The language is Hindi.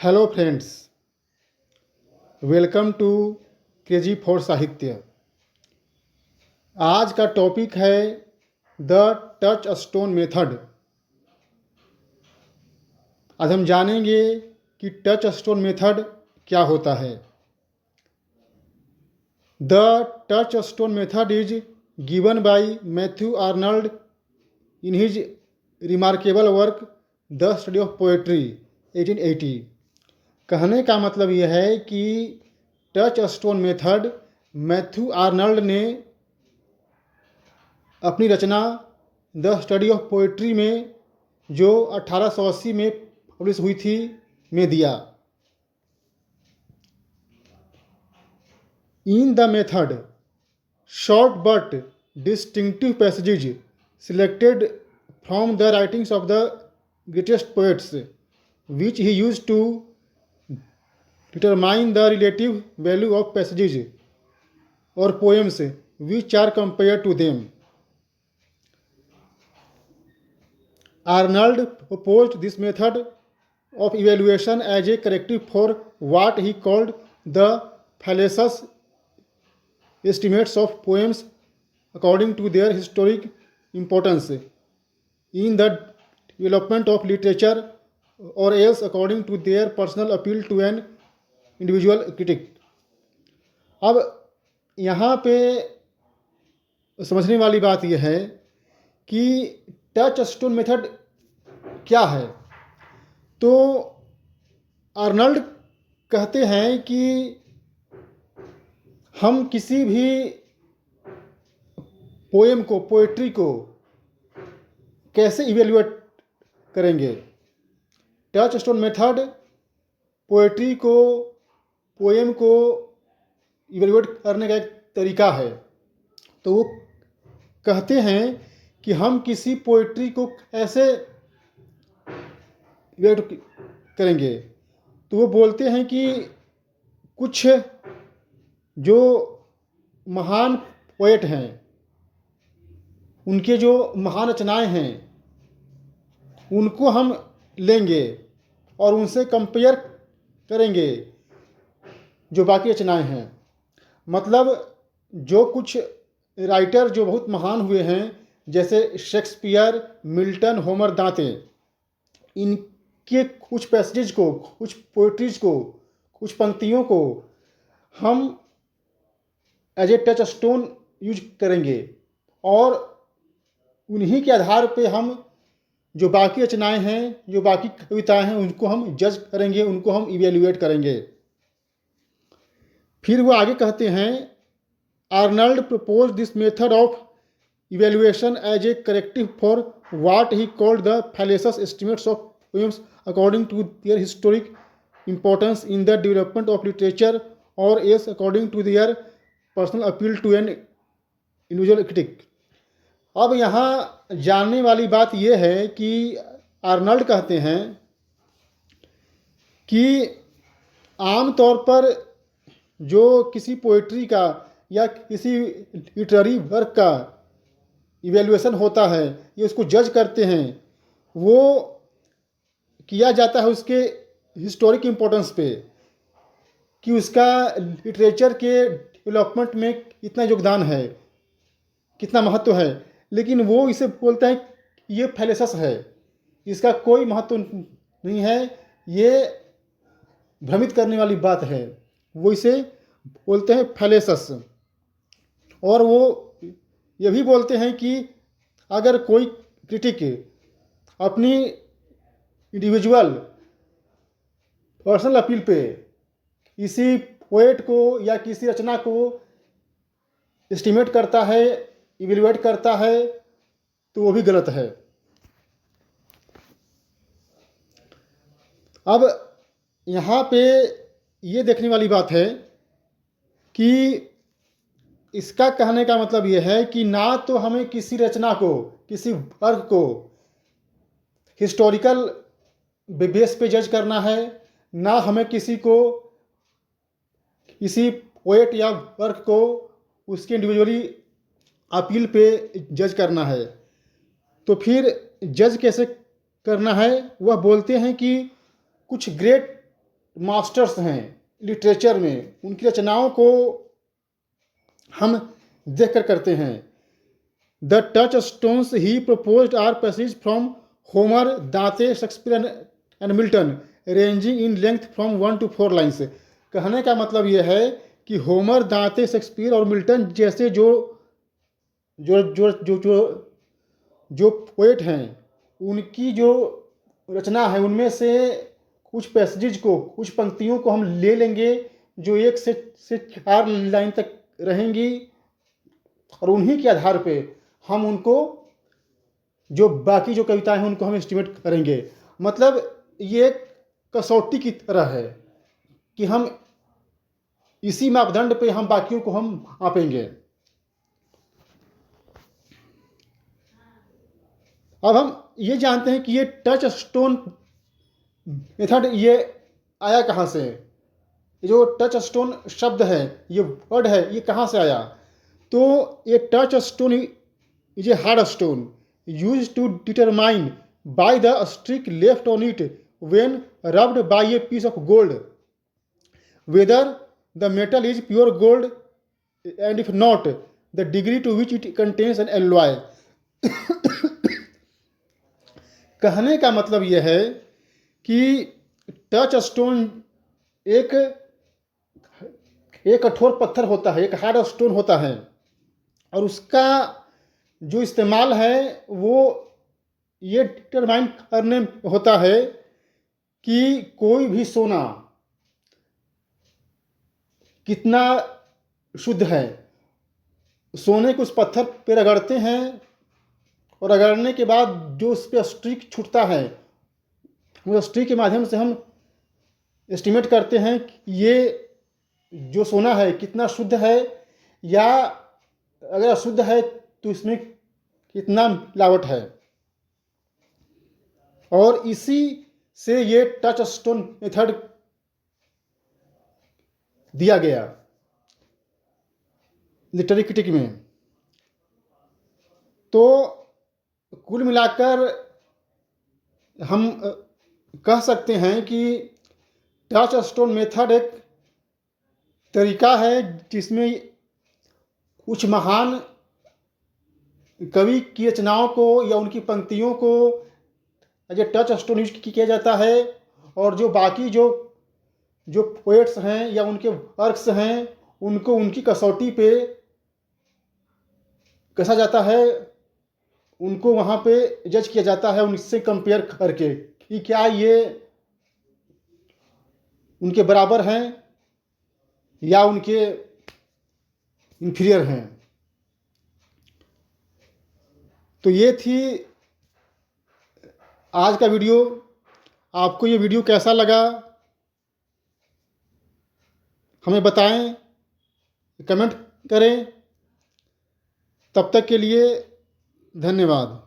Hello friends, welcome to KG for Sahitya. आज का टॉपिक है द टच स्टोन मेथड। आज हम जानेंगे कि टच स्टोन मेथड क्या होता है। The touchstone method is given by Matthew Arnold in his remarkable work the study of poetry 1880। कहने का मतलब यह है कि touchstone method Matthew Arnold ने अपनी रचना द स्टडी ऑफ पोएट्री में, जो 1880 में पब्लिश हुई थी, में दिया। In the method, short but distinctive passages selected from the writings of the greatest poets, which he used to determine the relative value of passages or poems which are compared to them. Arnold proposed this method of evaluation as a corrective for what he called the fallacious estimates of poems according to their historic importance in the development of literature, or else according to their personal appeal to an individual critic. अब यहाँ पे समझने वाली बात यह है कि टच स्टोन मेथड क्या है। तो आर्नल्ड कहते हैं कि हम किसी भी पोएम को, पोएट्री को कैसे इवेल्युएट करेंगे। टच स्टोन मेथड पोएट्री को, पोएम को इवेल्युएट करने का एक तरीका है। तो वो कहते हैं कि हम किसी पोएट्री को कैसे इवेल्युएट करेंगे। तो वो बोलते हैं कि कुछ जो महान पोएट हैं, उनके जो महान रचनाएं हैं, उनको हम लेंगे और उनसे कंपेयर करेंगे जो बाकी रचनाएं हैं। मतलब जो कुछ राइटर जो बहुत महान हुए हैं, जैसे शेक्सपियर, मिल्टन, होमर, दांते, इनके कुछ पैसेजेज को, कुछ पोएट्रीज को, कुछ पंक्तियों को हम as a touchstone use करेंगे और उन्हीं के आधार पे हम जो बाकी रचनाएं हैं, जो बाकी कविताएं हैं, उनको हम जज करेंगे, उनको हम इवेल्युएट करेंगे। फिर वो आगे कहते हैं, Arnold propose this method of evaluation as a corrective for what he called the fallacious estimates of poems according to their historic importance in the development of literature, और as according to their personal appeal to an individual critic. अब यहाँ जानने वाली बात यह है कि आर्नल्ड कहते हैं कि आम तौर पर जो किसी पोएट्री का या किसी लिटरेरी वर्क का इवेल्युएशन होता है, ये उसको जज करते हैं, वो किया जाता है उसके हिस्टोरिक इम्पोर्टेंस पे, कि उसका लिटरेचर के डेवलपमेंट में कितना योगदान है, कितना महत्व है। लेकिन वो इसे बोलता है कि ये फैलेसियस है, इसका कोई महत्व नहीं है, ये भ्रमित करने वाली बात है। वो इसे बोलते हैं फैलेसियस। और वो ये भी बोलते हैं कि अगर कोई क्रिटिक अपनी इंडिविजुअल पर्सनल अपील पे किसी पोएट को या किसी रचना को एस्टिमेट करता है, इवेल्युएट करता है, तो वो भी गलत है। अब यहाँ पे ये देखने वाली बात है कि इसका कहने का मतलब ये है कि ना तो हमें किसी रचना को, किसी वर्क को हिस्टोरिकल बेस पे जज करना है, ना हमें किसी को, किसी पोएट या वर्क को उसके इंडिविजुअली अपील पे जज करना है। तो फिर जज कैसे करना है, वह बोलते हैं कि कुछ ग्रेट मास्टर्स हैं लिटरेचर में, उनकी रचनाओं को हम देख कर करते हैं। The touchstones he proposed are passage from Homer, Dante, Shakespeare and Milton, ranging in length from 1 to 4 lines. कहने का मतलब यह है कि होमर, दांते, शेक्सपियर और मिल्टन जैसे जो जो जो जो जो जो पोएट हैं, उनकी जो रचना है उनमें से कुछ पैसेजेज को, कुछ पंक्तियों को हम ले लेंगे जो 1 से 4 लाइन तक रहेंगी, और उन्हीं के आधार पे हम उनको, जो बाकी जो कविताएं हैं उनको हम एस्टिमेट करेंगे। मतलब ये एक कसौटी की तरह है कि हम इसी मापदंड पे हम बाकियों को हम आपेंगे। अब हम ये जानते हैं कि ये टच स्टोन मेथड ये आया कहाँ से। ये जो टच स्टोन शब्द है, ये वर्ड है, ये कहाँ से आया। तो ये touchstone is a hard stone use to determine by the streak left on it when rubbed by a piece of gold whether the metal is pure gold, and if not, the degree to which it contains an alloy। कहने का मतलब यह है कि टच स्टोन एक कठोर पत्थर होता है, एक हार्ड स्टोन होता है, और उसका जो इस्तेमाल है वो ये डिटरमाइन करने में होता है कि कोई भी सोना कितना शुद्ध है। सोने को उस पत्थर पर रगड़ते हैं, और रगड़ने के बाद जो उस पर स्ट्रिक छूटता है, उस स्ट्रिक के माध्यम से हम एस्टिमेट करते हैं कि ये जो सोना है कितना शुद्ध है, या अगर अशुद्ध है तो इसमें कितना मिलावट है। और इसी से ये टच स्टोन मेथड दिया गया लिटरेरी क्रिटिक में। तो कुल मिलाकर हम कह सकते हैं कि टच स्टोन मेथड एक तरीका है जिसमें कुछ महान कवि की रचनाओं को या उनकी पंक्तियों को as a touchstone use किया जाता है, और जो बाकी जो पोएट्स हैं या उनके वर्क्स हैं उनको उनकी कसौटी पे कसा जाता है, उनको वहाँ पे जज किया जाता है उनसे कंपेयर करके कि क्या ये उनके बराबर हैं या उनके इन्फीरियर हैं। तो ये थी आज का वीडियो। आपको ये वीडियो कैसा लगा हमें बताएं, कमेंट करें। तब तक के लिए धन्यवाद।